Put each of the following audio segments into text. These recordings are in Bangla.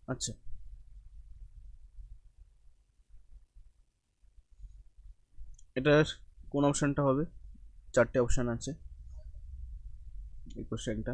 আচ্ছা, এটার কোন অপশনটা হবে? চারটে অপশন আছে এই কোশ্চেনটা।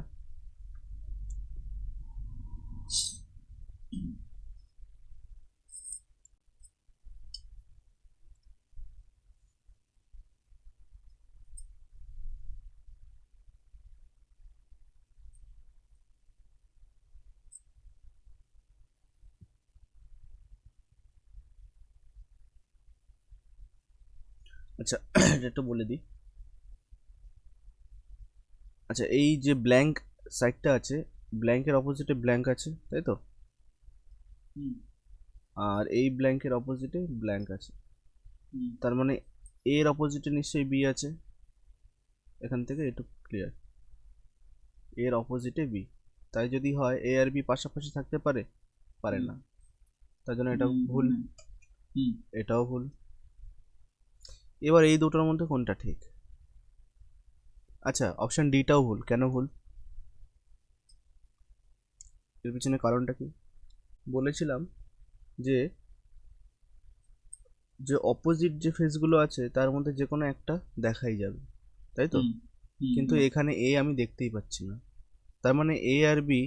আচ্ছা, এটা একটু বলে দিই। আচ্ছা, এই যে ব্ল্যাঙ্ক সাইডটা আছে, ব্ল্যাঙ্কের অপোজিটে ব্ল্যাঙ্ক আছে, তাই তো? হুম। আর এই ব্ল্যাঙ্কের অপোজিটে ব্ল্যাঙ্ক আছে, হুম। তার মানে এর অপোজিটে নিশ্চয়ই বি আছে। এখান থেকে একটু ক্লিয়ার, এর অপোজিটে বি। তাই যদি হয় এ আর বি পাশাপাশি থাকতে পারে, পারে হুম। না, তার জন্য এটা হুম। ভুল, হুম। হুম। এটাও ভুল। এবার এই দুটোর মধ্যে কোনটা ঠিক? আচ্ছা, অপশন ডিটাও ভুল। কেন ভুল? এর পিছনে কারণটা কি? বলেছিলাম যে যে অপোজিট যে ফেসগুলো আছে তার মধ্যে যে কোনো একটা দেখাই যাবে, তাই তো? হুম। হুম। কিন্তু হুম। এখানে এ আমি দেখতেই পাচ্ছি না, তার মানে এ আর বি,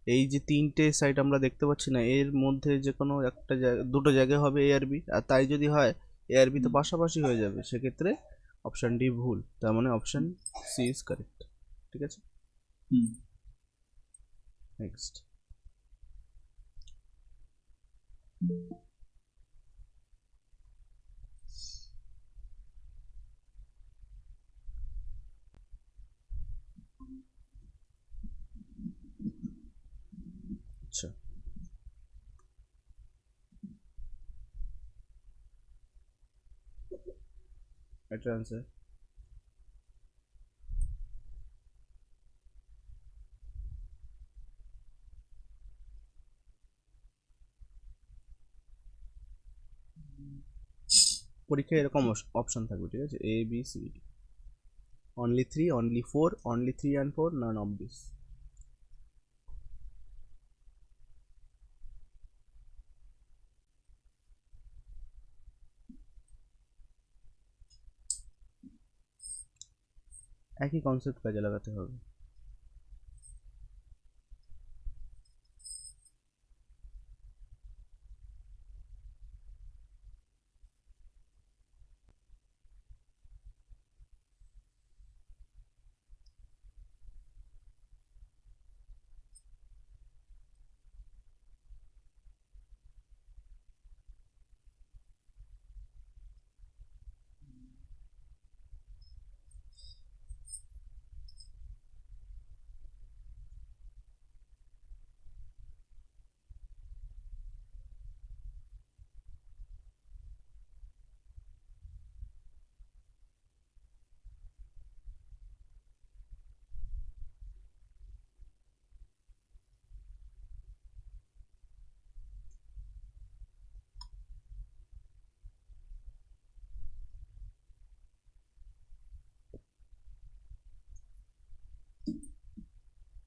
এই যে তিনটে সাইড আমরা দেখতে পাচ্ছি না, এর মধ্যে যে কোনো একটা দুটো জায়গায় হবে এ আর বি, আর তাই যদি হয় এ আর বি তো হুম। পাশাপাশি হয়ে যাবে, সেক্ষেত্রে অপশন ডি ভুল, তার মানে option hmm. C is correct. ঠিক আছে, হুম। নেক্সট। আচ্ছা, এটার আনসার পরীক্ষায় এরকম অপশন থাকবে, ঠিক আছে? A B C D, only three, only four, only three and four, none of this. একই কনসেপ্ট কাজে লাগাতে হবে।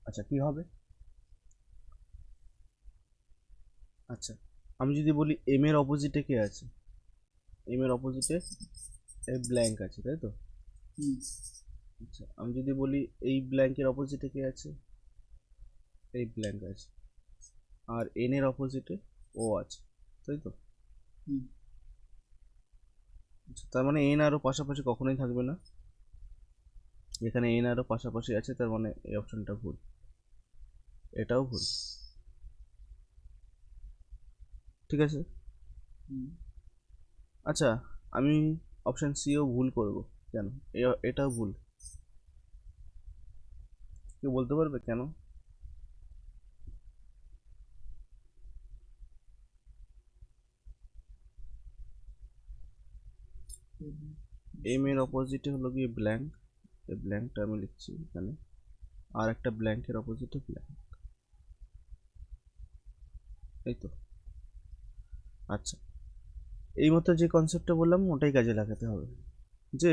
আচ্ছা, কি হবে? আচ্ছা, আমি যদি বলি এম এর অপোজিটে কে আছে, এম এর অপোজিটে এই ব্ল্যাঙ্ক আছে, তাই তো? হুম। আচ্ছা, আমি যদি বলি এই ব্ল্যাঙ্কের অপোজিটে কে আছে, এই ব্ল্যাঙ্ক আছে, আর এন এর অপোজিটে ও আছে, তাই তো? হুম। আচ্ছা, তার মানে এন আরও পাশাপাশি কখনোই থাকবে না, এখানে এন আরও পাশাপাশি আছে, তার মানে এই অপশনটা ভুল, এটাও ভুল। ঠিক আছে। হুম। আচ্ছা, আমি অপশন সিও ভুল করব, কেন? এটাও ভুল, কেউ বলতে পারবে কেন? এম এর অপোজিটে হলো গিয়ে ব্ল্যাঙ্ক, এই ব্ল্যাঙ্কটা আমি লিখছি এখানে, আর একটা ব্ল্যাঙ্কের অপোজিটে ব্ল্যাঙ্ক, এই তো। আচ্ছা, এই মতো যে কনসেপ্টটা বললাম ওটাই কাজে লাগাতে হবে, যে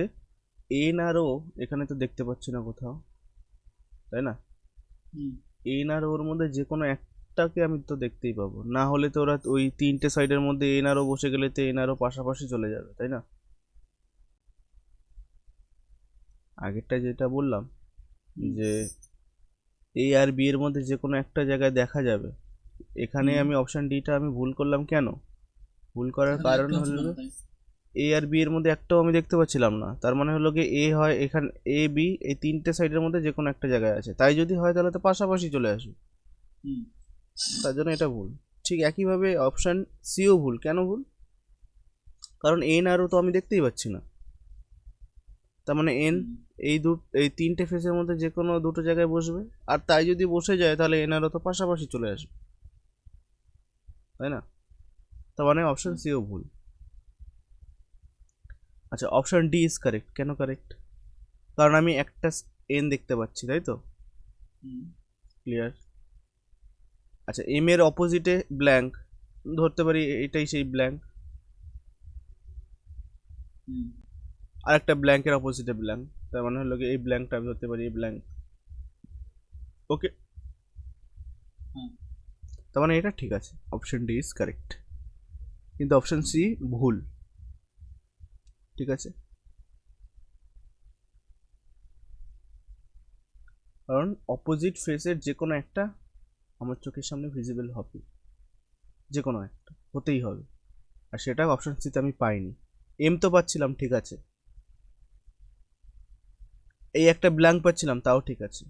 এন আর ও এখানে তো দেখতে পাচ্ছি না কোথাও, তাই না? হুম। এন আর ওর মধ্যে যে কোনো এক টাকে আমি তো দেখতেই পাবো, না হলে তো ওরা ওই তিনটে সাইডের মধ্যে এন আরও বসে গেলে তো এন আরও পাশাপাশি চলে যাবে, তাই না? আগেরটা যেটা বললাম যে এ আর বি এর মধ্যে যে কোনো একটা জায়গায় দেখা যাবে, এখানে হুম। আমি অপশন ডিটা আমি ভুল করলাম কেন? ভুল করার এখানে কারণ একটাও ছিল হলো না তাই? এ আর বি এর মধ্যে একটাও আমি দেখতে পাচ্ছিলাম না, তার মানে হলো গিয়ে এ হয় এখানে, এ বি এই তিনটে সাইডের মধ্যে যে কোনো একটা জায়গায় আছে, তাই যদি হয় তাহলে তো পাশাপাশি চলে আসবে, হুম। তার জন্য এটা ভুল। ঠিক একইভাবে অপশন সিও ভুল। কেন ভুল? কারণ এন আরও তো আমি দেখতেই পাচ্ছি না, তার মানে এন হুম। এই তিনটে ফেসের মধ্যে যে কোনো দুটো জায়গায় বসবে, আর তাই যদি বসে যায় তাহলে এন আরও তো পাশাপাশি চলে আসবে, তাই না? তার মানে অপশন হ্যাঁ। সিও ভুল। আচ্ছা, অপশন ডি ইজ কারেক্ট। কেন কারেক্ট? কারণ আমি একটা এন দেখতে পাচ্ছি, তাই তো? হুম। ক্লিয়ার। আচ্ছা, এম এর অপোজিটে ব্ল্যাঙ্ক, ধরতে পারি এটাই সেই ব্ল্যাঙ্ক, হুম। আর একটা ব্ল্যাঙ্কের অপোজিটে ব্ল্যাঙ্ক, তার মানে হলো কি এই ব্ল্যাঙ্কটা আমি ধরতে পারি এই ব্ল্যাঙ্ক। ওকে, হ্যাঁ। তার মানে এটা ঠিক আছে, অপশন ডি ইজ কারেক্ট, কিন্তু অপশন সি ভুল। ঠিক আছে, কারণ অপোজিট ফেসের যে কোনো একটা আমার চোখের সামনে ভিজিবল হবে, যে কোনো একটা হতেই হবে, আর সেটা অপশন সিতে আমি পাইনি। এম তো পাচ্ছিলাম, ঠিক আছে, এই একটা ব্ল্যাঙ্ক পাচ্ছিলাম, তাও ঠিক আছে,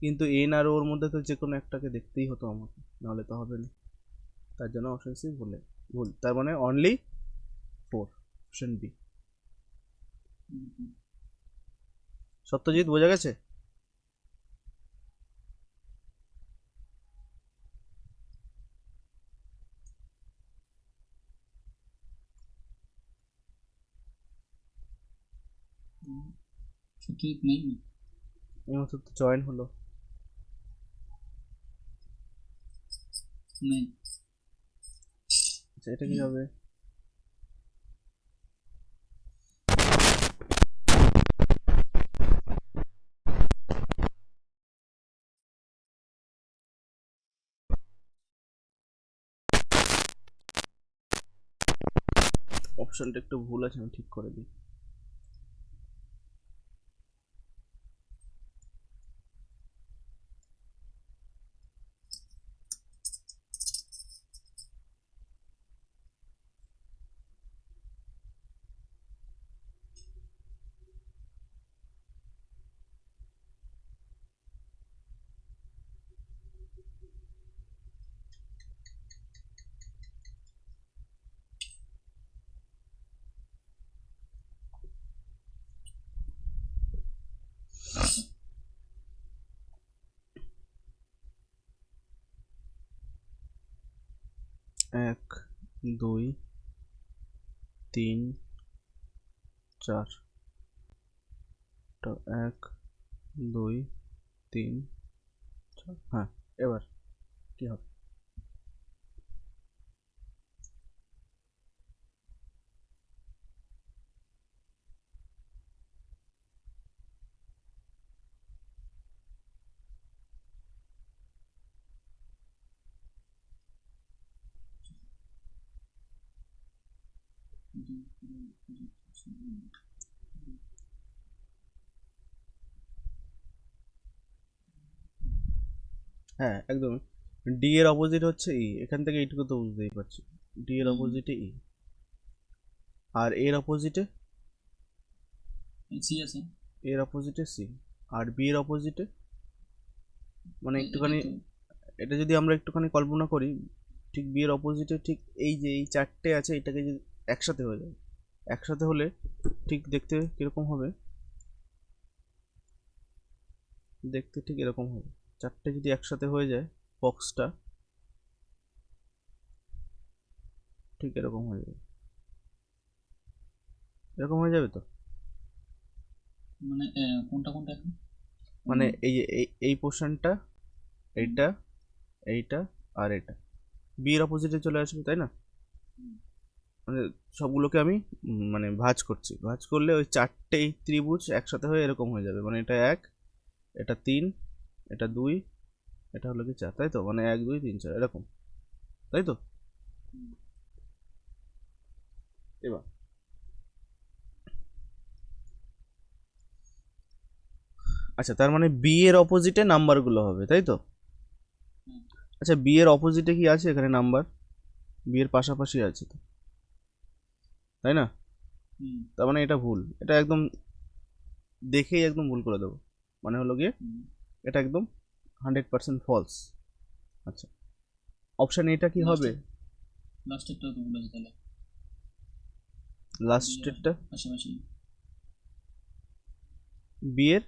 কিন্তু এন আর ওর মধ্যে তো যে কোনো একটাকে দেখতেই হতো আমাকে, নাহলে তো হবে না, তার জন্য অপশন সি ভুলে ভুল, তার মানে অনলি 4, অপশন বি। হুম। হুম। সত্যজিৎ, বোঝা গেছে? হুম। সত্যজিৎ নেই না? এই মতো তো জয়েন হলো। নেই। আচ্ছা, এটা কি হবে? অপশনটা একটু ভুল আছে, আমি ঠিক করে দিই। এক, দুই, তিন, চার। এক, দুই, তিন, চার, হ্যাঁ। এবার কি হবে? হ্যাঁ, একদম। ডি এর অপোজিট হচ্ছে ই, এখান থেকে এইটুকু তো বুঝতেই পারছি। ডি এর হুম। অপোজিটে ই, আর এর অপোজিটে, সি আছে। এর অপোজিটে সি, আর বি এর অপোজিটে, মানে এটাই একটুখানি, তো। এটা যদি আমরা একটুখানি কল্পনা করি, ঠিক বি এর অপোজিটে ঠিক এই যে এই চারটে আছে, এটাকে যদি একসাথে হয়ে যায়, একসাথে হলে ঠিক দেখতে কিরকম হবে? দেখতে ঠিক এরকম হবে, চারটে যদি একসাথে হয়ে যায়, বক্সটা ঠিক এরকম হয়ে যাবে, এরকম হয়ে যাবে তো। মানে কোনটা কোনটা এখন? মানে এই যে এই পোর্শনটা, এইটা, এইটা, আর এটা বি এর অপোজিটে চলে আসবে, তাই না? মানে সবগুলোকে আমি মানে ভাঁজ করছি, ভাঁজ করলে ওই চারটেই ত্রিভুজ একসাথে হয়ে এরকম হয়ে যাবে, মানে এটা এক, এটা তিন, এটা দুই, এটা হলো কি 4, তাই তো? মানে 1 2 3 4 এরকম, তাই তো? হুম, এবার আচ্ছা, তার মানে বি এর অপোজিটে নাম্বারগুলো হবে, তাই তো? হুম, আচ্ছা, বি এর অপোজিটে কি আছে এখানে নাম্বার? বি এর পাশাপাশি আছে তো, তাই না? হুম, তার মানে এটা ভুল, এটা একদম দেখেই একদম ভুল করে দেবো, মানে হলো গিয়ে হুম। এটা একদম 100% ফলস। আচ্ছা, অপশন এটা কি হবে? লাস্টেরটা তো ভুল আছে তাহলে। বিয়ের লাস্টেরটা পাশাপাশি। বি এর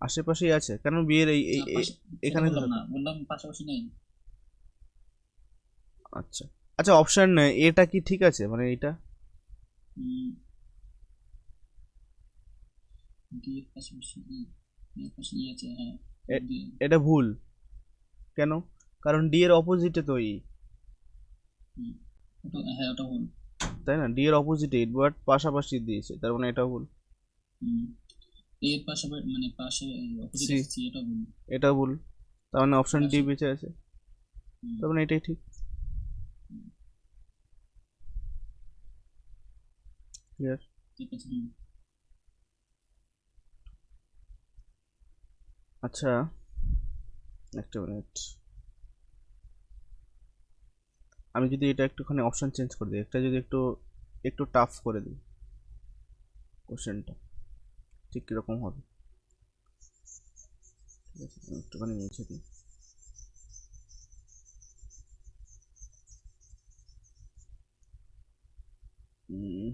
আশেপাশেই আছে, কারণ বি এর না পাশে, সেটা এখানে তো বললাম না, থাকে। বললাম পাশাপাশি নেই। আচ্ছা আচ্ছা, অপশন এটা কি ঠিক আছে, মানে এটা? হুম, বিয়ের পাশাপাশি বিয়ের পাশে আছে, হ্যাঁ। এ- দিয়ে এটা ভুল কেন? কারণ ডি এর অপোজিটে তো ই, হুম, ওটা হ্যাঁ ওটা ভুল। তাই না? ডি এর অপোজিটে ইট, বাট পাশাপাশি দিয়েছে, তার মানে এটা ভুল। হুম, এর পাশাপাশি মানে পাশে অপোজিট সি, আছে সি, এটা ভুল। এটা ভুল, তার মানে অপশন ডি পাশে বেঁচে আছে, হুম, তার মানে এটাই ঠিক। হুম, ক্লিয়ার? ঠিক আছে। হুম, আচ্ছা, একটা মিনিট, আমি যদি এটা একটুখানি অপশন চেঞ্জ করে দিই, একটা যদি একটু একটু টাফ করে দিই কোশ্চেনটা, ঠিক কীরকম হবে? ঠিক আছে, আমি একটুখানি মুছে দিই। উম,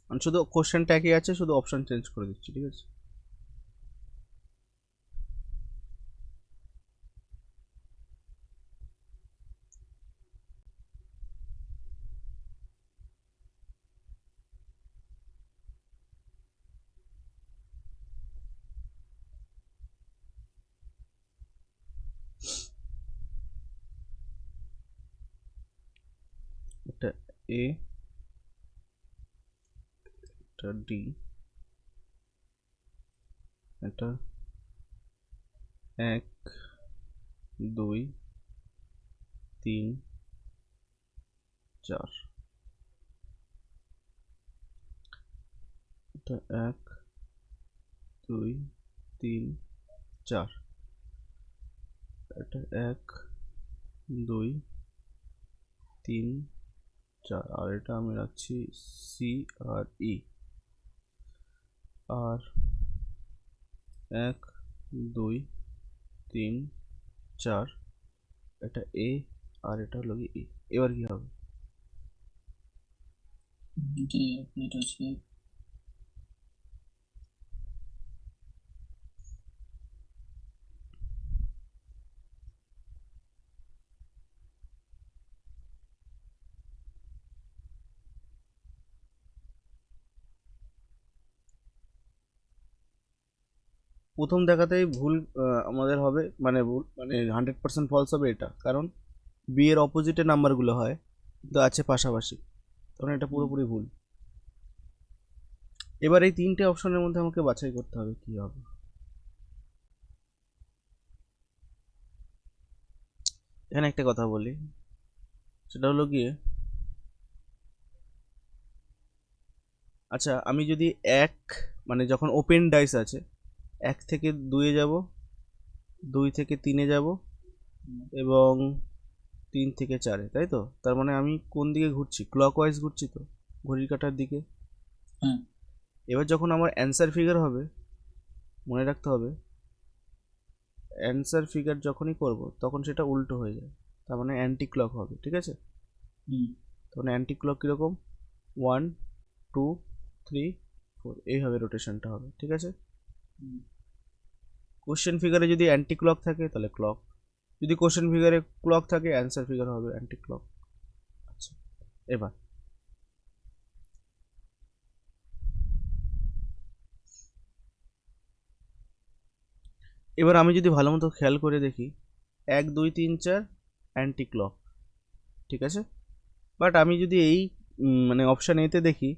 আমি শুধু কোশ্চেনটা একই আছে, শুধু অপশন চেঞ্জ করে দিচ্ছি, ঠিক আছে? এটা এ, এটা ডি, এটা 1 2 3 4, এটা 1 2 3 4, এটা 1 2 3 4, আর এটা আমি রাখছি সি আর ই, আর 1 2 3 4, এটা এ, আর এটা হলো ই। এবার কি হবে? যে এটা হচ্ছে প্রথম দেখাতেই ভুল আমাদের হবে, মানে ভুল মানে 100% ফলস হবে এটা, কারণ বি এর অপোজিটে নাম্বারগুলো হয় কিন্তু আছে পাশাপাশি, তখন এটা হুম, পুরোপুরি ভুল। এবার এই তিনটে অপশনের মধ্যে আমাকে বাছাই করতে হবে কি হবে। এখানে একটা কথা বলি, সেটা হলো গিয়ে, আচ্ছা আমি যদি এক, মানে যখন ওপেন ডাইস আছে, 1 থেকে 2-এ যাব, 2 থেকে 3-এ যাব, হুম, এবং 3 থেকে 4-এ, তাই তো? তার মানে আমি কোন দিকে ঘুরছি? ক্লকওয়াইজ ঘুরছি তো, ঘড়ির কাঁটার দিকে। হ্যাঁ। এবার যখন আমার অ্যান্সার ফিগার হবে, মনে রাখতে হবে অ্যান্সার ফিগার যখনই করব তখন সেটা উল্টো হয়ে যায়, তার মানে অ্যান্টি ক্লক হবে, ঠিক আছে? হুম, তখন অ্যান্টি ক্লক কীরকম? 1 2 3 4, এইভাবে রোটেশনটা হবে, ঠিক আছে? হুম, কোশ্চেন ফিগারে যদি অ্যান্টি ক্লক থাকে তাহলে ক্লক, যদি কোশ্চেন ফিগারে ক্লক থাকে অ্যান্সার ফিগার হবে অ্যান্টি ক্লক। আচ্ছা, এবার এবার আমি যদি ভালো মতো খেয়াল করে দেখি 1 2 3 4 অ্যান্টি ক্লক, ঠিক আছে। বাট আমি যদি এই মানে অপশান এতে দেখি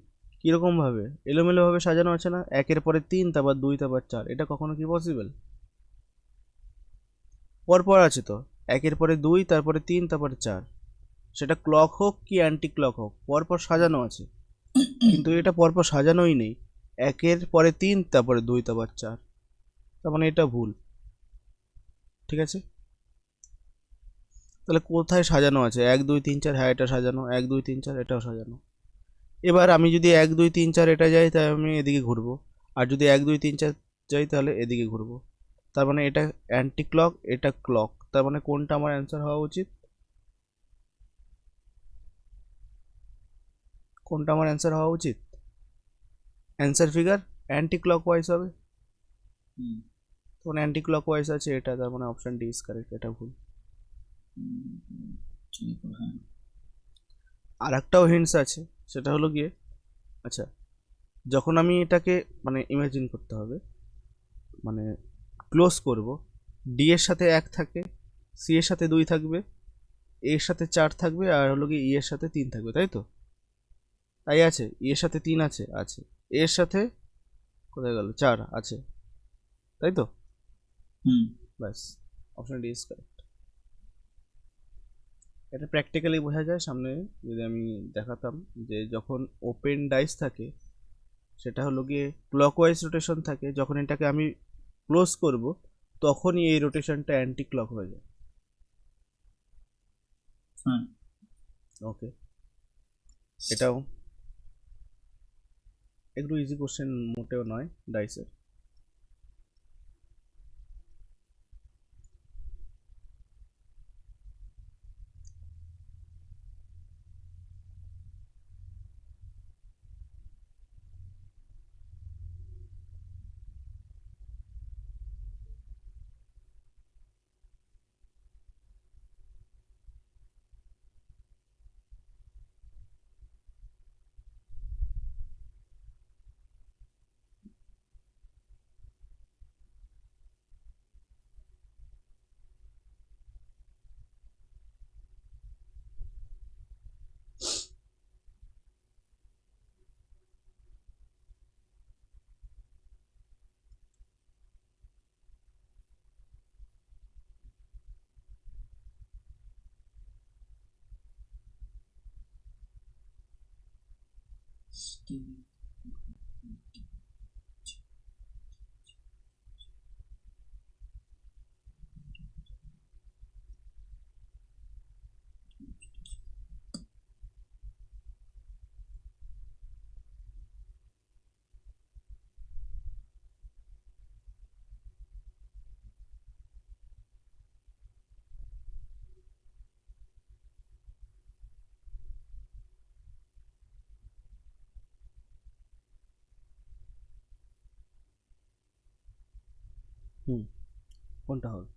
কীরকমভাবে এলোমেলোভাবে সাজানো আছে না, একের পরে 3, তারপর 2, তারপর 4, এটা কখনো কি পসিবল? পরপর আছে তো, একের পরে 2, তারপরে 3, তারপরে 4, সেটা ক্লক হোক কি অ্যান্টি ক্লক হোক পরপর সাজানো আছে, কিন্তু এটা পরপর সাজানোই নেই, একের পরে 3, তারপরে 2, তারপর 4, তার মানে এটা ভুল, ঠিক আছে। তাহলে কোথায় সাজানো আছে? 1 2 3 4, হ্যাঁ এটা সাজানো, 1 2 3 4 এটাও সাজানো। এবার আমি যদি 1 2 3 4 এটা যাই তাহলে আমি এদিকে ঘুরবো, আর যদি 1 2 3 4 যাই তাহলে এদিকে ঘুরবো, তার মানে এটা অ্যান্টি ক্লক, এটা ক্লক, তার মানে কোনটা আমার অ্যান্সার হওয়া উচিত? কোনটা আমার অ্যান্সার হওয়া উচিত? Answer figure anti clock wise হবে, হুম, তখন অ্যান্টি ক্লক ওয়াইজ আছে এটা, তার মানে অপশন ডি ইজ কারেক্ট, এটা ভুল। ঠিক, হ্যাঁ। আর একটাও হিন্টস আছে, সেটা হলো গিয়ে, আচ্ছা যখন আমি এটাকে মানে ইমাজিন করতে হবে, মানে ক্লোজ করব, ডি এর সাথে 1 থাকে, সি এর সাথে 2 থাকবে, এ এর সাথে 4 থাকবে, আর হলো কি ই এর সাথে 3 থাকবে, তাই তো? তাই আছে, ই এর সাথে 3 আছে, আছে, এ এর সাথে কোথায় গেল 4 আছে, তাই তো? হুম, ব্যাস, অপশন ডি ইজ কারেক্ট। এটা প্র্যাকটিক্যালি বোঝা যায়, সামনে যদি আমি দেখাতাম যে যখন ওপেন ডাইস থাকে সেটা হলো গিয়ে ক্লকওয়াইজ রোটেশন থাকে, যখন এটাকে আমি ক্লোজ করব তখনই এই রোটেশনটা অ্যান্টি ক্লক হয়ে যায়। হ্যাঁ। ওকে, এটাও একটু ইজি কোশ্চেন মোটেও নয় ডাইসের। হুম, কোনটা হবে?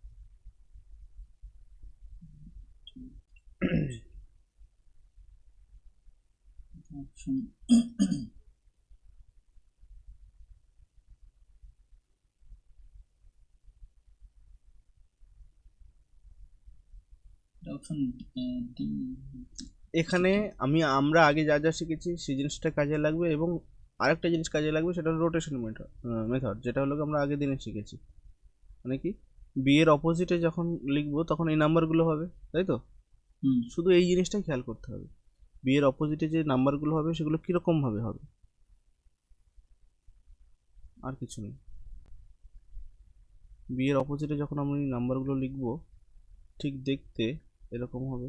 Option option D. এখানে আমরা আগে যা যা শিখেছি সেই জিনিসটা কাজে লাগবে, এবং আরেকটা জিনিস কাজে লাগবে, সেটা হলো রোটেশন মেথড, যেটা হলো আমরা আগের দিনে শিখেছি। মানে কি, বি এর অপোজিটে যখন লিখবো তখন এই নাম্বারগুলো হবে, তাই তো? হুম, শুধু এই জিনিসটাই খেয়াল করতে হবে, বি এর অপোজিটে যে নাম্বারগুলো হবে সেগুলো কীরকম ভাবে হবে, আর কিছু নেই। বি এর অপোজিটে যখন আমি নাম্বারগুলো লিখবো ঠিক দেখতে এরকম হবে।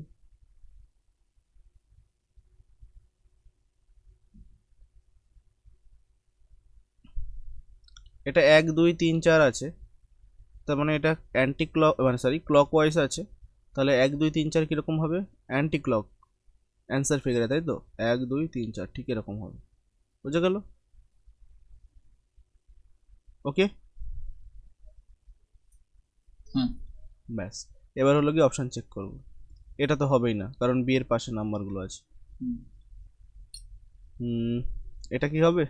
এটা 1 2 3 4 আছে, তার মানে এটা অ্যান্টি ক্লক, মানে সরি ক্লক ওয়াইজ আছে, তাহলে 1 2 3 4 কীরকম হবে? অ্যান্টি ক্লক অ্যান্সার ফিগারে, তাই তো? 1 2 3 4 ঠিক এরকম হবে, বুঝে গেল? ওকে, হ্যাঁ। ব্যাস, এবার হলো কি অপশান চেক করব, এটা তো হবেই না কারণ বি এর পাশে নাম্বারগুলো আছে। হুম, হুম, এটা কি হবে?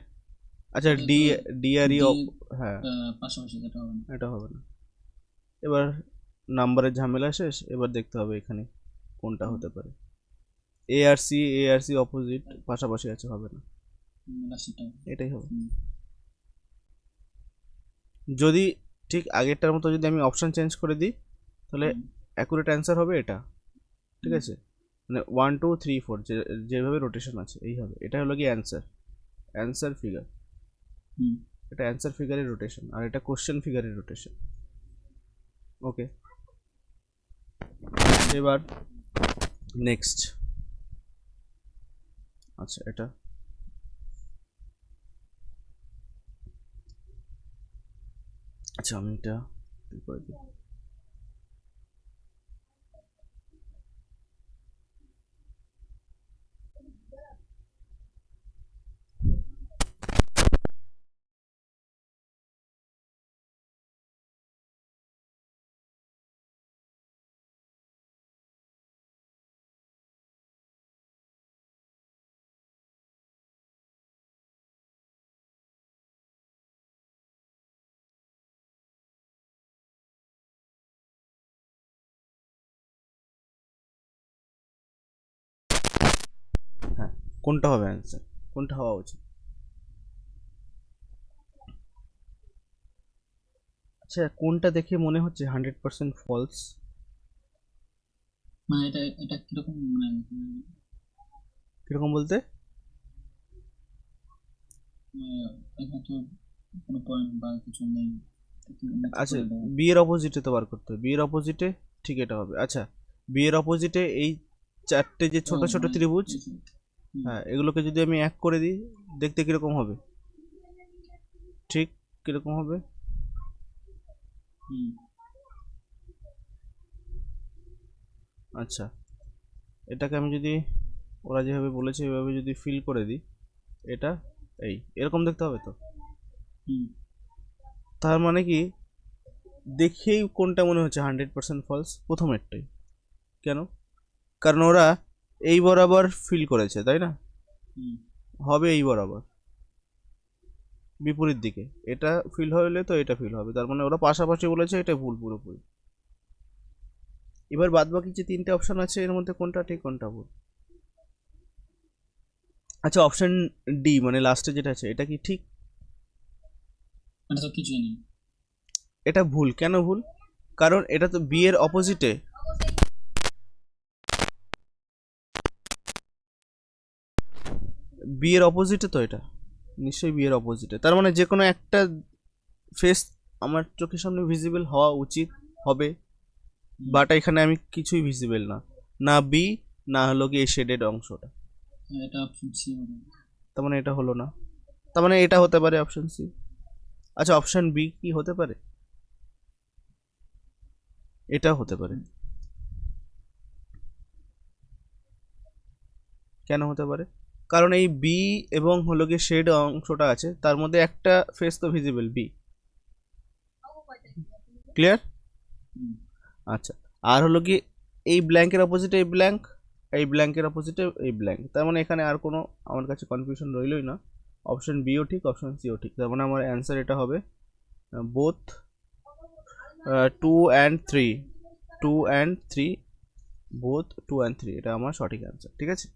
আচ্ছা এটা ডি, তো ডি আর ই, ডি হ্যাঁ পাশাপাশি, যেটা হবে না। এটা হবে না। এবার নাম্বারের ঝামেলা শেষ, এবার দেখতে হবে এখানে কোনটা হতে পারে। এ আর সি অপোজিট পাশাপাশি আছে, হবে না, লাস্টেরটা এটাই হবে। যদি ঠিক আগেরটার মতো যদি আমি অপশন চেঞ্জ করে দিই তাহলে অ্যাকুরেট অ্যান্সার হবে এটা, ঠিক আছে, মানে 1 2 3 4 যেভাবে রোটেশন আছে এই হবে। এটা হলো কি অ্যান্সার ফিগার, এটা অ্যান্সার ফিগারের রোটেশন, আর এটা কোশ্চেন ফিগারের রোটেশন। ওকে, এবার নেক্সট, আচ্ছা এটা আচ্ছা আমি এটা করে দিই। হ্যাঁ, কোনটা হবে অ্যান্সার, কোনটা হওয়া উচিত? আচ্ছা কোনটা দেখে মনে হচ্ছে 100% ফলস? মানে এটা এটা কিরকম মানে কিরকম বলতে? এখানে তো কোনো পয়েন্ট বা কিছু নেই, আচ্ছা বি এর অপোজিটে তো বার করতে হবে, বি এর অপোজিটে, ঠিক এটা হবে। আচ্ছা বি এর অপোজিটে এই চারটে যে ছোট ছোট মানে ত্রিভুজ, হ্যাঁ এগুলোকে যদি আমি এক করে দিই দেখতে কিরকম হবে? ঠিক কিরকম হবে? আচ্ছা এটাকে আমি যদি ওরা যেভাবে বলেছে এভাবে যদি ফিল করে দিই, এটা এই এরকম দেখতে হবে তো। তার মানে কি দেখেই কোনটা মনে হচ্ছে 100% ফলস? প্রথমেরটাই। কেন? কারণ ওরা এই বরাবর ফিল করেছে, তাই না? হবে এই বরাবর বিপরীত দিকে, এটা ফিল হলে তো এটা ফিল হবে, তার মানে ওরা পাশাপাশি বলেছে, এটা ভুল পুরোপুরি। এবার বাদ বাকি যে তিনটে অপশন আছে এর মধ্যে কোনটা ঠিক কোনটা ভুল? আচ্ছা অপশন ডি মানে লাস্টে যেটা আছে এটা কি ঠিক? এটা তো কিছুই নেই। এটা ভুল। কেন ভুল? কারণ এটা তো বি এর অপোজিটে, বি এর অপোজিটে তো এটা, নিশ্চয়ই বি এর অপোজিটে, তার মানে যে কোনো একটা ফেস আমার চোখের সামনে ভিজিবল হওয়া উচিত হবে, বাট এখানে আমি কিছুই ভিজিবল না, না বি না হলো কি এই শেডেড অংশটা, এটা অপশন সি হবে। তার মানে এটা হলো না, তার মানে এটা হতে পারে অপশন সি। আচ্ছা অপশন বি কি হতে পারে? এটাও হতে পারে। কেন হতে পারে? কারণ এই বি এবং হলো গিয়ে শেড অংশটা আছে তার মধ্যে একটা ফেস তো ভিজিবল বি, ক্লিয়ার? আচ্ছা আর হলো কি এই ব্ল্যাঙ্কের অপোজিটে এই ব্ল্যাঙ্ক, এই ব্ল্যাঙ্কের অপোজিটে এই ব্ল্যাঙ্ক, তার মানে এখানে আর কোনো আমার কাছে কনফিউশন রইলই না, অপশন বিও ঠিক অপশন সিও ঠিক, তার মানে আমার অ্যান্সার এটা হবে both 2 and 3, 2 and 3, both 2 and 3, এটা আমার সঠিক অ্যান্সার, ঠিক আছে।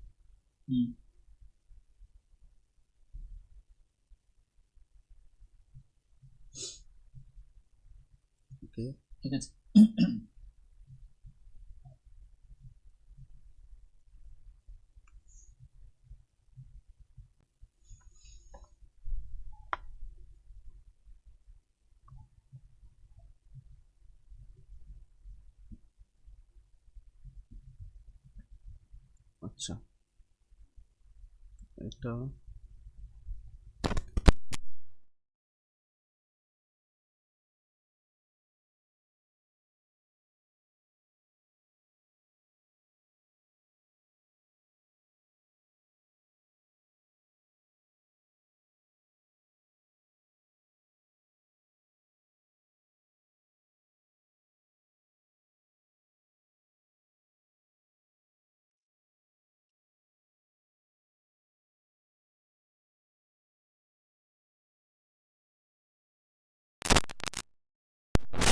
ওকে ঠিক আছে। আচ্ছা এটা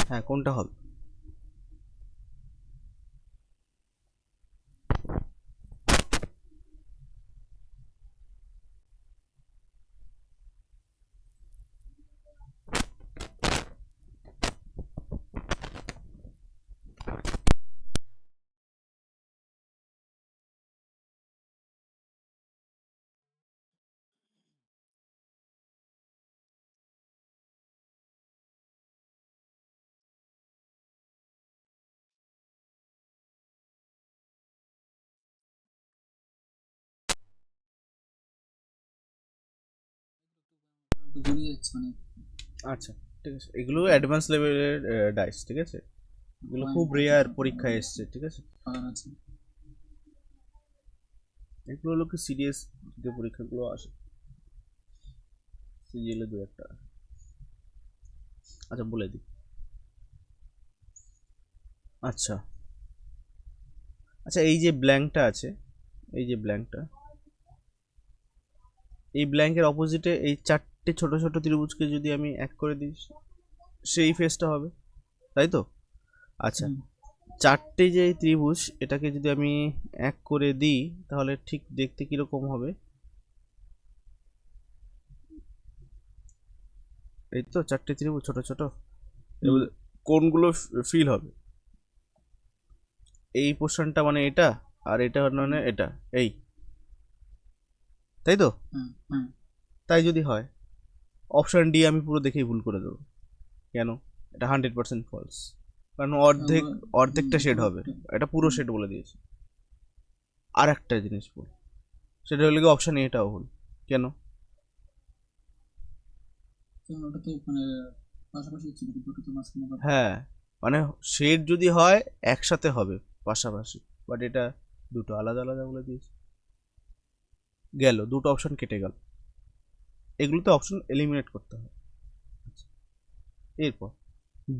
হ্যাঁ কোনটা হবে? ঘুরে যাচ্ছে মানে আচ্ছা ঠিক আছে, এগুলো অ্যাডভান্স লেভেলের ডাইস, ঠিক আছে, এগুলো খুব রেয়ার পরীক্ষায় এসছে, ঠিক আছে, কালার আছে। এগুলো হলো কি সিরিয়াস যে পরীক্ষাগুলো আসে, সিজিএলে দু একটা। আচ্ছা বলে দিই। আচ্ছা আচ্ছা, এই যে ব্ল্যাঙ্কটা আছে, এই যে ব্ল্যাঙ্কটা, এই ব্ল্যাঙ্কের অপোজিটে এই চারটে ছোট ছোট ত্রিভুজকে যদি আমি এক করে দিই, সেই ফেসটা হবে, তাই তো? আচ্ছা, হুম, চারটে যে এই ত্রিভুজ, এটাকে যদি আমি এক করে দিই তাহলে ঠিক দেখতে কিরকম হবে? এই তো চারটে ত্রিভুজ ছোট ছোট, হুম, এবার কোনগুলো ফিল হবে? এই পোর্শনটা মানে এটা, আর এটা মানে এটা, এই, তাই তো? হুম, হুম। তাই যদি হয়, অপশন ডি আমি পুরো দেখেই ভুল করে দেবো। কেন? এটা 100% ফলস, কারণ অর্ধেক, অর্ধেকটা শেড হবে, এটা পুরো শেড বলে দিয়েছে। আর একটা জিনিস ভুল, সেটা হলো কি অপশন এটাও ভুল। কেন? ওটা তো মানে পাশাপাশি ছিল, কিন্তু ওটা তো মাঝখানে আবার হ্যাঁ, মানে শেড যদি হয় একসাথে হবে পাশাপাশি, বাট এটা দুটো আলাদা আলাদা বলে দিয়েছে। গেল দুটো অপশন কেটে গেল, এগুলোতে অপশন এলিমিনেট করতে হবে। আচ্ছা, এরপর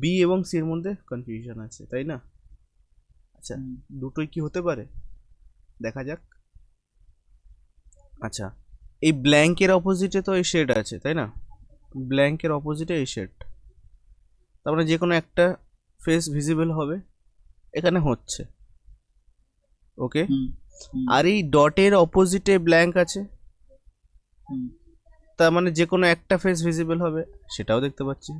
বি এবং সি এর মধ্যে কনফিউশন আছে, তাই না? আচ্ছা, হুম, দুটোই কি হতে পারে দেখা যাক। আচ্ছা, এই ব্ল্যাঙ্কের অপোজিটে তো এই শেড আছে, তাই না? ব্ল্যাঙ্কের অপোজিটে এই শেড, তার মানে যে কোনো একটা ফেস ভিজিবল হবে, এখানে হচ্ছে, ওকে। হুম, হুম, আর এই ডটের অপোজিটে ব্ল্যাঙ্ক আছে, হুম, তার মানে যে কোনো একটা ফেস ভিজিবল হবে, সেটাও দেখতে পাচ্ছি,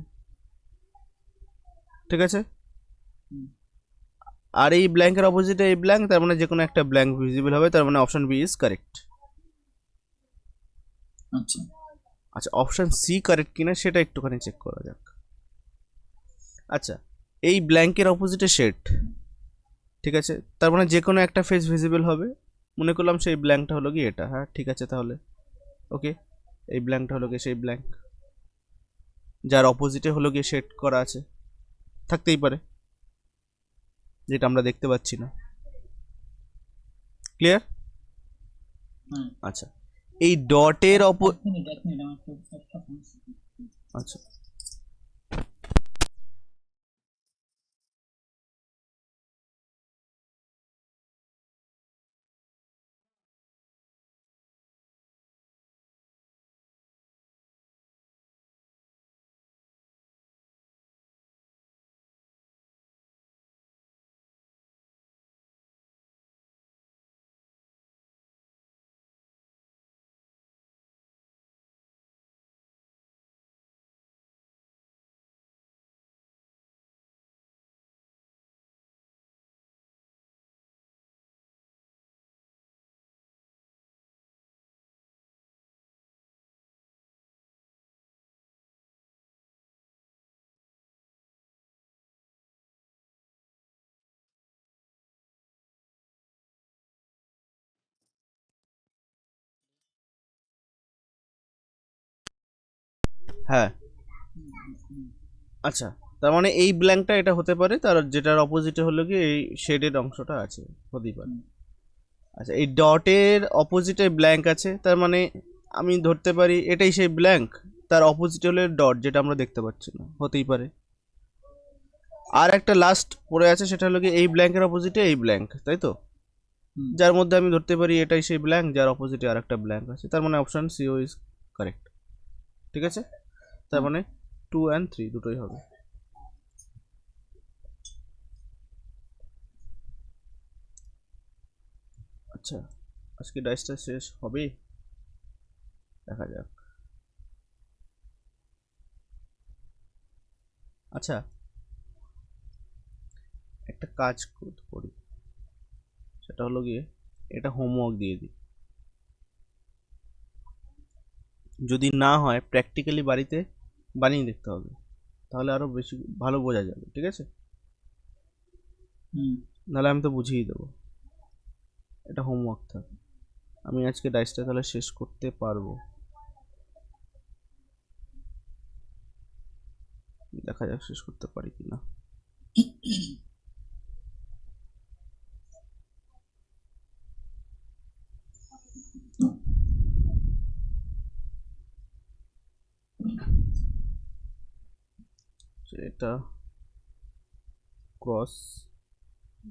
ঠিক আছে। হুম। আর এই ব্ল্যাঙ্কের অপোজিটে এই ব্ল্যাঙ্ক, তার মানে যে কোনো একটা ব্ল্যাঙ্ক ভিজিবল হবে, তার মানে অপশন বি ইজ কারেক্ট। আচ্ছা। আচ্ছা, অপশন সি কারেক্ট কিনা সেটা একটুখানি চেক করা যাক। আচ্ছা, এই ব্ল্যাঙ্কের অপোজিটে শেড, ঠিক আছে, তার মানে যে কোনো একটা ফেস ভিজিবল হবে, মনে করলাম সেই ব্ল্যাঙ্কটা হলো কি এটা, হ্যাঁ ঠিক আছে, তাহলে ওকে, এই ব্ল্যাঙ্কটা হলো কি সেই ব্ল্যাঙ্ক যার অপোজিটে হলো গিয়ে শেড করা আছে, থাকতেই পারে, যেটা আমরা দেখতে পাচ্ছি না। ক্লিয়ার? হুম। আচ্ছা, এই ডটের এক মিনিট, এক মিনিট, আমার তো একটা সমস্যা। আচ্ছা হ্যাঁ, আচ্ছা, তার মানে এই ব্ল্যাঙ্কটা এটা হতে পারে, তার যেটার অপোজিটে হলো কি এই শেডের অংশটা আছে, হতেই পারে। হুম, আচ্ছা, এই ডটের অপোজিটে ব্ল্যাঙ্ক আছে, তার মানে আমি ধরতে পারি এটাই সেই ব্ল্যাঙ্ক, তার অপোজিটে হলো ডট যেটা আমরা দেখতে পাচ্ছি না, হতেই পারে। আর একটা লাস্ট পড়ে আছে, সেটা হলো কি এই ব্ল্যাঙ্কের অপোজিটে এই ব্ল্যাঙ্ক, তাই তো, হুম, যার মধ্যে আমি ধরতে পারি এটাই সেই ব্ল্যাঙ্ক যার অপোজিটে আর একটা ব্ল্যাঙ্ক আছে, তার মানে অপশন সিও ইজ কারেক্ট, ঠিক আছে। তার হুম। মানে 2 and 3 দুটোই হবে। আচ্ছা, আজকে ডাইসটা শেষ হবে, দেখা যাক। আচ্ছা, একটা কাজ করি, সেটা হলো গিয়ে এটা হোমওয়ার্ক দিয়ে দিই, যদি না হয় প্র্যাকটিক্যালি বাড়িতে বানিয়ে দেখতে হবে, তাহলে আরও বেশি ভালো বোঝা যাবে, ঠিক আছে। হুম। নাহলে আমি তো বুঝিয়ে দেবো, এটা হোমওয়ার্ক থাকে। আমি আজকে ডাইসটা তাহলে শেষ করতে পারবো। দেখা যাক শেষ করতে পারি কিনা। এটা ক্রস,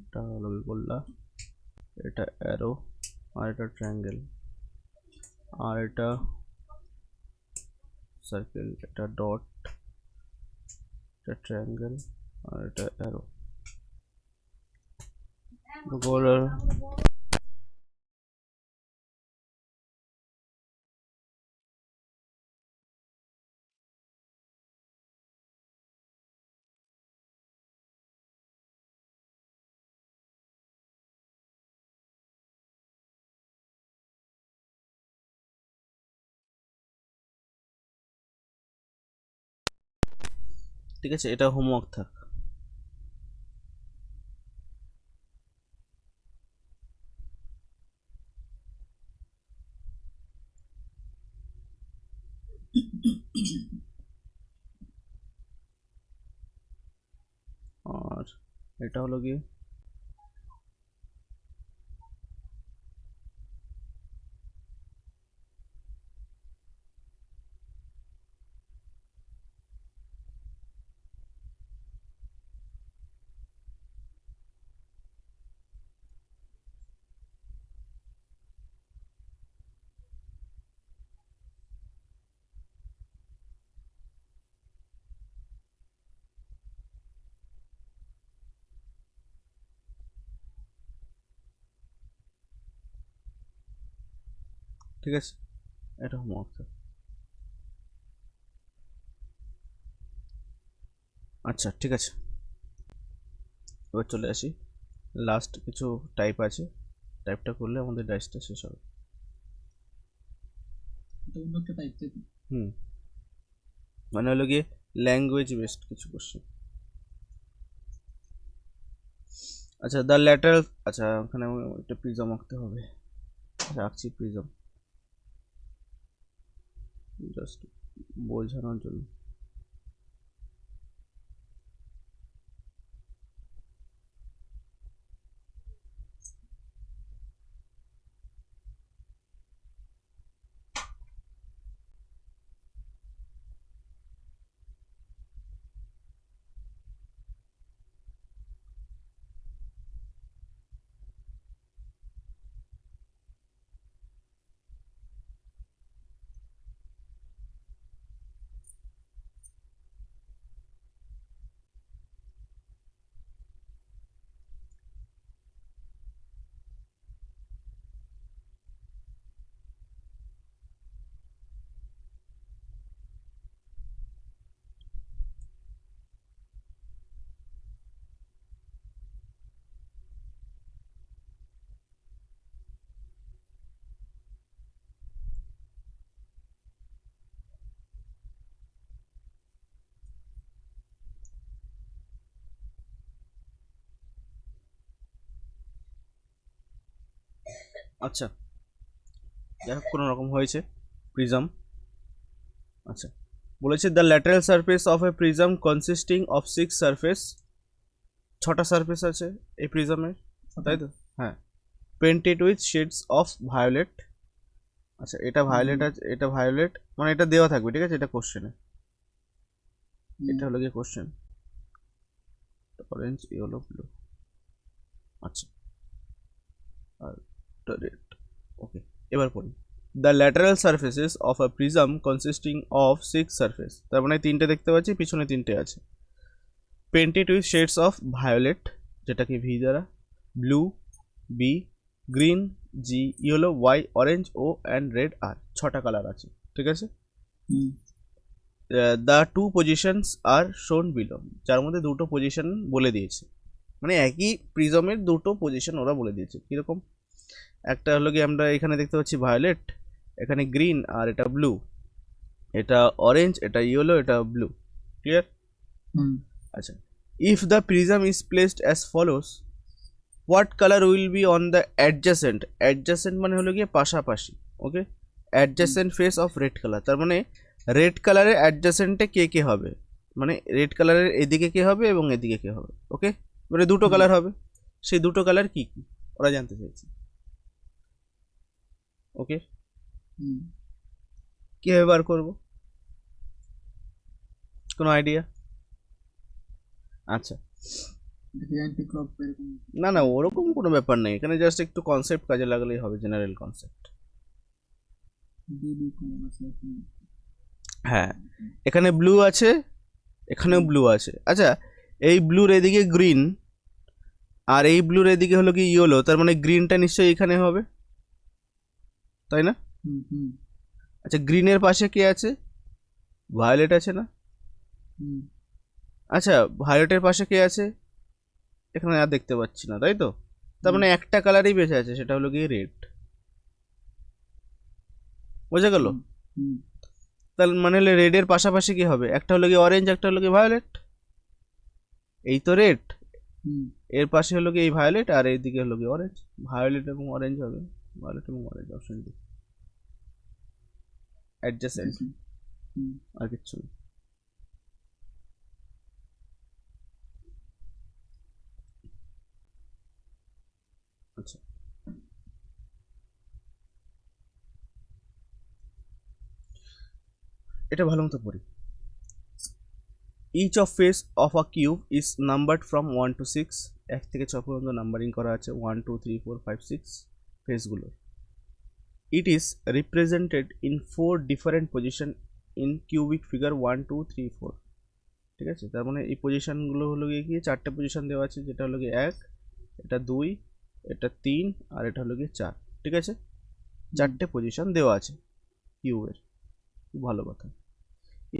এটা হলো গোল্লা, এটা অ্যারো, আর এটা ট্রায়াঙ্গেল, আর এটা সার্কেল, এটা ডট, এটা ট্রায়াঙ্গেল, আর এটা অ্যারো। গোল ঠিক আছে, এটা হোমওয়ার্ক থাক। আর এটা হলো গিয়ে ঠিক আছে, এটা হোমওয়ার্ক থাক। আচ্ছা ঠিক আছে, এবার চলে আসি, লাস্ট কিছু টাইপ আছে, টাইপটা করলে আমাদের ডাইসটা শেষ হবে। এটা অন্য একটা টাইপ থেকে। হুম, মানে হলো গিয়ে ল্যাঙ্গুয়েজ বেসড কিছু কোশ্চেন। আচ্ছা দ্য ল্যাটারাল, আচ্ছা ওখানে একটা প্রিজম আঁকতে হবে, রাখছি প্রিজম জাস্ট বোঝানোর জন্য। আচ্ছা যাই হোক, কোনো রকম হয়েছে প্রিজম। আচ্ছা বলেছে the lateral surface of a prism consisting of 6 surface, 6টা সারফেস আছে এই প্রিজমের, তাই তো? হ্যাঁ, painted with shades of violet. আচ্ছা এটা ভায়োলেট আছে, এটা ভায়োলেট, মানে এটা দেওয়া থাকবে, ঠিক আছে, এটা কোশ্চেনে, এটা হলো গিয়ে কোশ্চেন, অরেঞ্জ ইয়েলো ব্লু। আচ্ছা আর রেড, ওকে। এবার পড়ি, the lateral surfaces of a prism consisting of 6 surface, তার মানে 3টে দেখতে পাচ্ছি, পিছনে 3টে আছে। Painted with shades of violet, যেটাকে ভি দ্বারা, blue B, green G, yellow Y, orange O and red R, 6টা কালার আছে, ঠিক আছে। দ্য টু পজিশনস আর শোন বিলো, যার মধ্যে দুটো পজিশন বলে দিয়েছে, মানে একই প্রিজমের দুটো পজিশন ওরা বলে দিয়েছে। কীরকম, একটা হলো কি আমরা এখানে দেখতে পাচ্ছি ভায়োলেট, এখানে গ্রিন, আর এটা ব্লু, এটা অরেঞ্জ, এটা ইয়েলো, এটা ব্লু, ক্লিয়ার? আচ্ছা, if the prism is placed as follows, what colour will be on the adjacent, adjacent মানে হলো গিয়ে পাশাপাশি, okay, adjacent face of red colour, তার মানে রেড কালারের অ্যাডজাসেন্টে কে কে হবে, মানে রেড কালারের এদিকে কে হবে এবং এদিকে কে হবে, ওকে? মানে দুটো হুম। কালার হবে, সেই দুটো কালার কি কি ওরা জানতে চাইছে, ওকে? হুম। কীভাবে বার করবো, কোনো আইডিয়া? আচ্ছা, দেখি অ্যান্টি ক্লক এরকম না না ওরকম কোনো ব্যাপার নেই, এখানে জাস্ট একটু কনসেপ্ট কাজে লাগালেই হবে, জেনারেল কনসেপ্ট। ডিবি কমন আছে এখন। হ্যাঁ, এখানে ব্লু আছে, এখানেও ব্লু আছে। আচ্ছা, এই ব্লুর এদিকে গ্রিন আর এই ব্লুর এদিকে হলো কি ইয়েলো, তার মানে গ্রিনটা নিশ্চয়ই এখানে হবে, তাই না? হুম হুম আচ্ছা, গ্রিনের পাশে কে আছে? ভায়োলেট আছে না? হুম আচ্ছা, ভায়োলেটের পাশে কে আছে? এখানে আর দেখতে পাচ্ছি না, তাই তো? তার হুম মানে একটা কালারই বেঁচে আছে, সেটা হলো গিয়ে রেড। বোঝা গেল? হুম হুম তার মানে হলে রেডের পাশাপাশি কি হবে? একটা হলো গিয়ে অরেঞ্জ, একটা হলো গিয়ে ভায়োলেট। এই তো রেড, হুম এর পাশে হলো গিয়ে এই ভায়োলেট আর এইদিকে হলো গিয়ে অরেঞ্জ। ভায়োলেট এবং অরেঞ্জ হবে, ভায়োলেট এবং orange option D, adjacent, hmm hmm আর কিচ্ছু না। আচ্ছা, এটা ভালো মতো পড়ি। Each of face of a cube is numbered from 1 to 6। 1 থেকে 6 পর্যন্ত নাম্বারিং করা আছে, 1 2 3 4 5 6 ফেসগুলো। It is represented in 4 different position in cubic figure 1 2 3 4। ঠিক আছে, তার মানে এই পজিশনগুলো হলো গিয়ে চারটে পজিশন দেওয়া আছে, যেটা হলো গিয়ে 1, এটা 2, এটা 3 আর এটা হলো গিয়ে 4। ঠিক আছে, চারটে পজিশন দেওয়া আছে কিউবের, খুব ভালো কথা।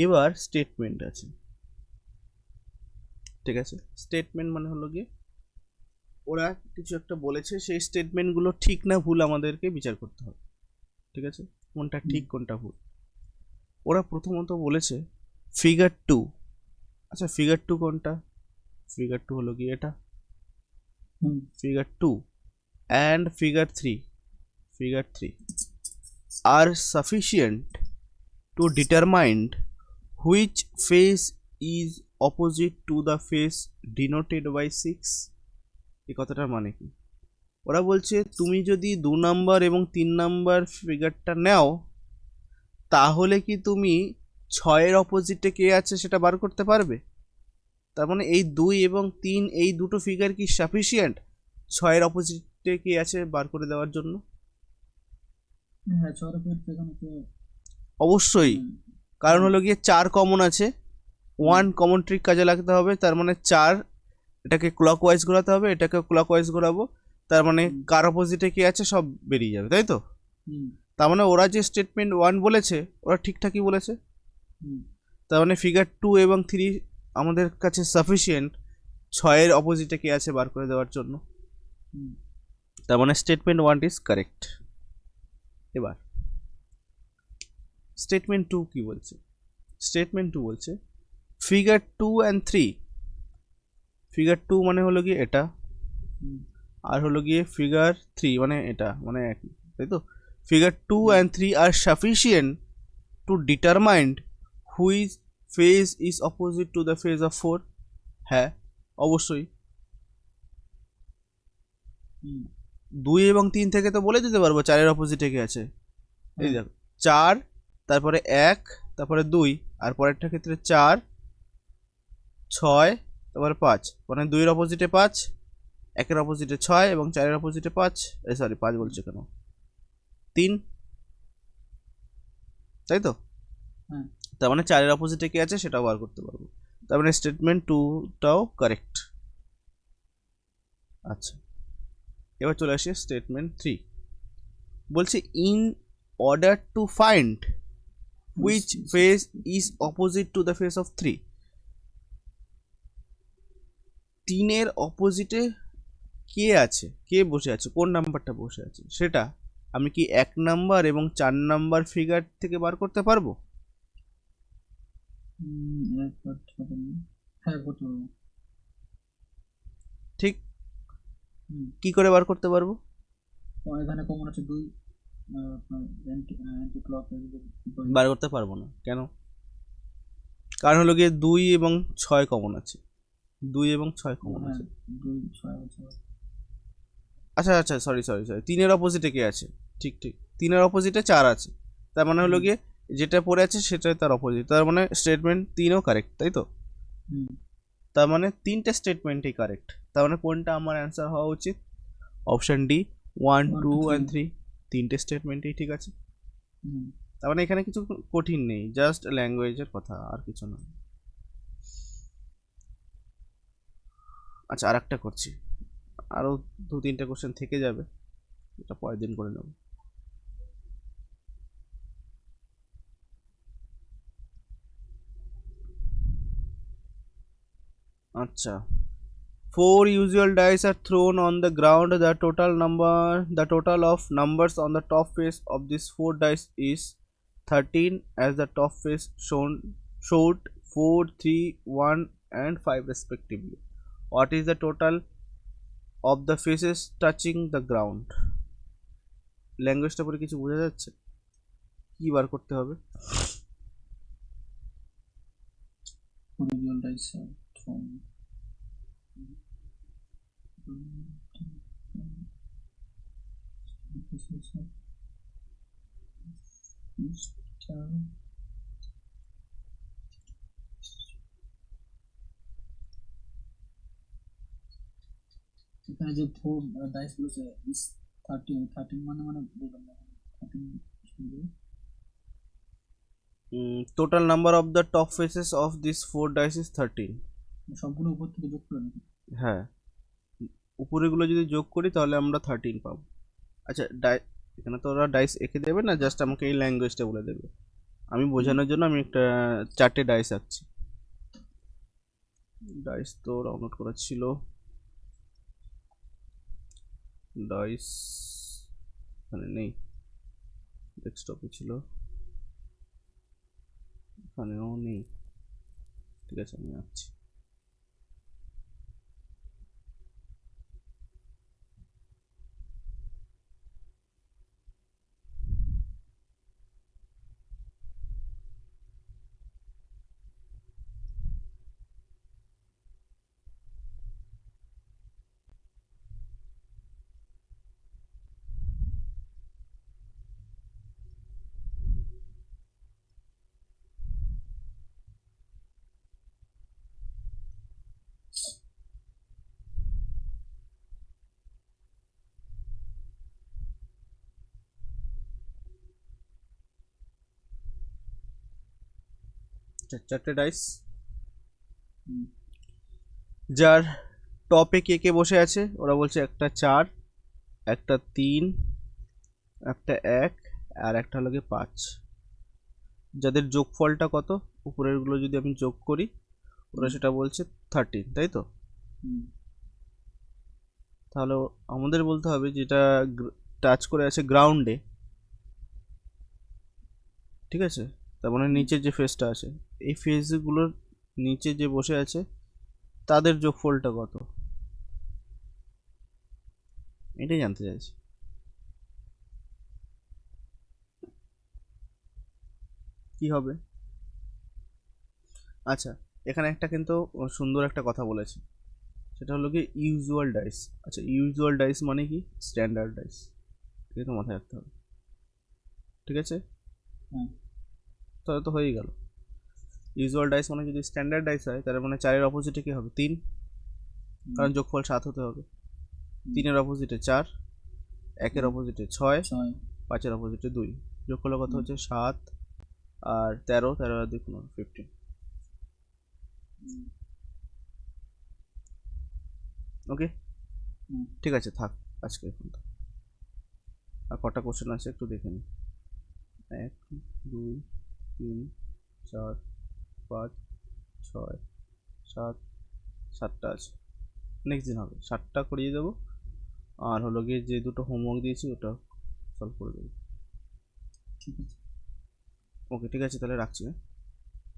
এবার স্টেটমেন্ট আছে, ঠিক আছে? স্টেটমেন্ট মানে হলো গিয়ে ওরা কিছু একটা বলেছে, সেই স্টেটমেন্টগুলো ঠিক না ভুল আমাদেরকে বিচার করতে হবে, ঠিক আছে? কোনটা ঠিক কোনটা ভুল। ওরা প্রথমত বলেছে ফিগার 2। আচ্ছা, ফিগার 2 কোনটা? ফিগার 2 হলো গিয়ে এটা, হুম figure 2 and figure 3, figure 3 are sufficient to determine which face is opposite to the face denoted by 6। এই কথাটার মানে কি? ওরা বলছে তুমি যদি 2 নাম্বার এবং 3 নাম্বার ফিগারটা নাও, তাহলে কি তুমি 6-এর অপোজিটে কে আছে সেটা বার করতে পারবে? তার মানে এই 2 এবং 3 এই দুটো ফিগার কি সাফিসিয়েন্ট 6-এর অপোজিটে কে আছে বার করে দেওয়ার জন্য? হ্যাঁ সরফের এখানে তো অবশ্যই, হুম কারণ হুম হলো গিয়ে 4 কমন আছে, হুম 1 কমন ট্রিক কাজে লাগতে হবে, তার মানে 4 এটাকে ক্লকওয়াইজ ঘোরাতে হবে, এটাকে ক্লকওয়াইজ ঘোরাবো, তার মানে হুম কার অপোজিটে কি আছে সব বেরিয়ে যাবে, তাই তো? হুম তার মানে ওরা যে স্টেটমেন্ট 1 বলেছে ওরা ঠিকঠাকই বলেছে। হুম তার মানে ফিগার 2 এবং 3 আমাদের কাছে সাফিসিয়েন্ট 6-এর অপোজিটে কে আছে বার করে দেওয়ার জন্য। হুম তার মানে স্টেটমেন্ট 1 ইজ কারেক্ট। এবার স্টেটমেন্ট 2 কি বলছে? স্টেটমেন্ট 2 বলছে ফিগার 2 অ্যান্ড 3, ফিগার 2 মানে হলো গিয়ে এটা, হুম আর হলো গিয়ে ফিগার 3 মানে এটা, মানে একই, তাই তো? Figure 2 hmm and 3 R sufficient two determined which phase is opposite to the phase of 4। হ্যাঁ, অবশ্যই। হুম 2 এবং 3 থেকে তো বলে দিতে পারবো 4-এর অপোজিটে কে আছে। এই হ্যাঁ দেখো, 4, তারপরে 1, তারপরে 2, আর পরেরটা ক্ষেত্রে 4, 6, তারপরে 5, মানে 2-এর অপোজিটে 5, 1-এর অপোজিটে 6 এবং 4-এর অপোজিটে 5, এই সরি 5 বলছে কেন, 3, তাই তো? হ্যাঁ তার মানে 4-এর অপোজিটে কি আছে সেটাও বার করতে পারবো, তার মানে স্টেটমেন্ট 2টাও কারেক্ট। আচ্ছা, এবার চলে আসি স্টেটমেন্ট 3। বলছে in order to find which face is opposite to the face of 3, 3-এর অপোজিটে কে আছে, কে বসে আছে, কোন নাম্বারটা বসে আছে, সেটা আমি কি 1 নাম্বার এবং 4 নাম্বার ফিগার থেকে বার করতে পারবো? একবার হবে না হ্যাঁ করতে পারবো ঠিক, হুম কি করে বার করতে পারবো? তো এখানে কমন আছে 2 আপনার অ্যান্টি ক্লক বার করতে পারবো না, কেন? কারণ হলো গিয়ে 2 এবং 6 কমন আছে, 2 এবং 6 কমন হ্যাঁ আছে। 2 6 আছে। আচ্ছা আচ্ছা, সরি সরি সরি, 3-এর অপোজিটে কে আছে? ঠিক ঠিক, 3-এর অপোজিটে 4 আছে, তার মানে হলো গিয়ে যেটা পড়ে আছে সেটাই তার অপোজিট, তার মানে স্টেটমেন্ট 3ও কারেক্ট, তাই তো? হুম তার মানে 3টে স্টেটমেন্টই কারেক্ট, তার মানে কোনটা আমার অ্যান্সার হওয়া উচিত? অপশন ডি, 1 1 2 2 অ্যান্ড 3 3, 3টে স্টেটমেন্টই ঠিক আছে। হুম তার মানে এখানে কিছু কঠিন নেই, জাস্ট ল্যাঙ্গুয়েজের কথা, আর কিছু না। আচ্ছা, আর একটা করছি, আরও 2-3টে কোশ্চেন থেকে যাবে, এটা পরের দিন করে নেব। আচ্ছা, 4 usual dice are thrown on the ground. The total of numbers on the top face of these 4 dice is 13, as the top face showed 4, 3, 1, and 5 respectively. What is the total of the faces touching the ground? ল্যাঙ্গুয়েজটা পরে কিছু বোঝা যাচ্ছে? কি বার করতে হবে? original dice are thrown এখানে যে 4 ডাইস বলেছে ইস 13 13 মানে বললাম না 13 শুনবে Total number of the top faces of these 4 dice is 13. সবগুলো উপর থেকে যোগ করে নাকি? হ্যাঁ, উপরেগুলো যদি যোগ করি তাহলে আমরা 13 পাবো। আচ্ছা, এখানে তো ওরা ডাইস এঁকে দেবে না, জাস্ট আমাকে এই ল্যাঙ্গুয়েজটা বলে দেবে। আমি বোঝানোর জন্য আমি একটা 4টে ডাইস আঁকছি। ডাইস তো ডাউনলোড করা ছিল, ডাইস এখানে নেই, ডেস্কটপে ছিল, এখানেও নেই। ঠিক আছে, আমি আঁকছি। চারটে ডাইস, হুম যার টপে কে কে বসে আছে ওরা বলছে একটা 4, একটা 3, একটা 1, আর একটা হলো গিয়ে 5। যাদের যোগফলটা কত, উপরেরগুলো যদি আমি যোগ করি ওরা সেটা বলছে 13, তাই তো? হুম তাহলে আমাদের বলতে হবে যেটা টাচ করে আছে গ্রাউন্ডে, ঠিক আছে? তার মানে নিচের যে ফেসটা আছে, এই ফেসগুলোর নিচে যে বসে আছে তাদের যোগফলটা কত, এটাই জানতে চাইছি। কি হবে? আচ্ছা, এখানে একটা কিন্তু সুন্দর একটা কথা বলেছে, সেটা হলো কি ইউজুয়াল ডাইস। আচ্ছা, ইউজুয়াল ডাইস মানে কি? স্ট্যান্ডার্ড ডাইস, এটা তো মাথায় রাখতে হবে, ঠিক আছে? হ্যাঁ তাহলে তো হয়েই গেল। ইউজুয়াল ডাইস মানে যদি স্ট্যান্ডার্ড ডাইস হয় তার মানে 4-এর অপোজিটে কি হবে? 3, কারণ যোগফল 7 হতে হবে। 3-এর অপোজিটে 4, 1-এর অপোজিটে 6, 6 5-এর অপোজিটে 2, যোগফলের কথা হচ্ছে 7 আর 13, 13 আর 2 15। ওকে, ঠিক আছে, থাক আজকে এখন তো। আর কটা কোশ্চেন আছে একটু দেখে নিই। 1 2 3 4 5 6 7, 7টা আছে, নেক্সট দিন হবে, 7টা করিয়ে দেবো। আর হলো গিয়ে যে দুটো হোমওয়ার্ক দিয়েছি ওটা সলভ করে দেবো। ঠিক আছে ওকে, ঠিক আছে, তাহলে রাখছি, হ্যাঁ।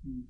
হুম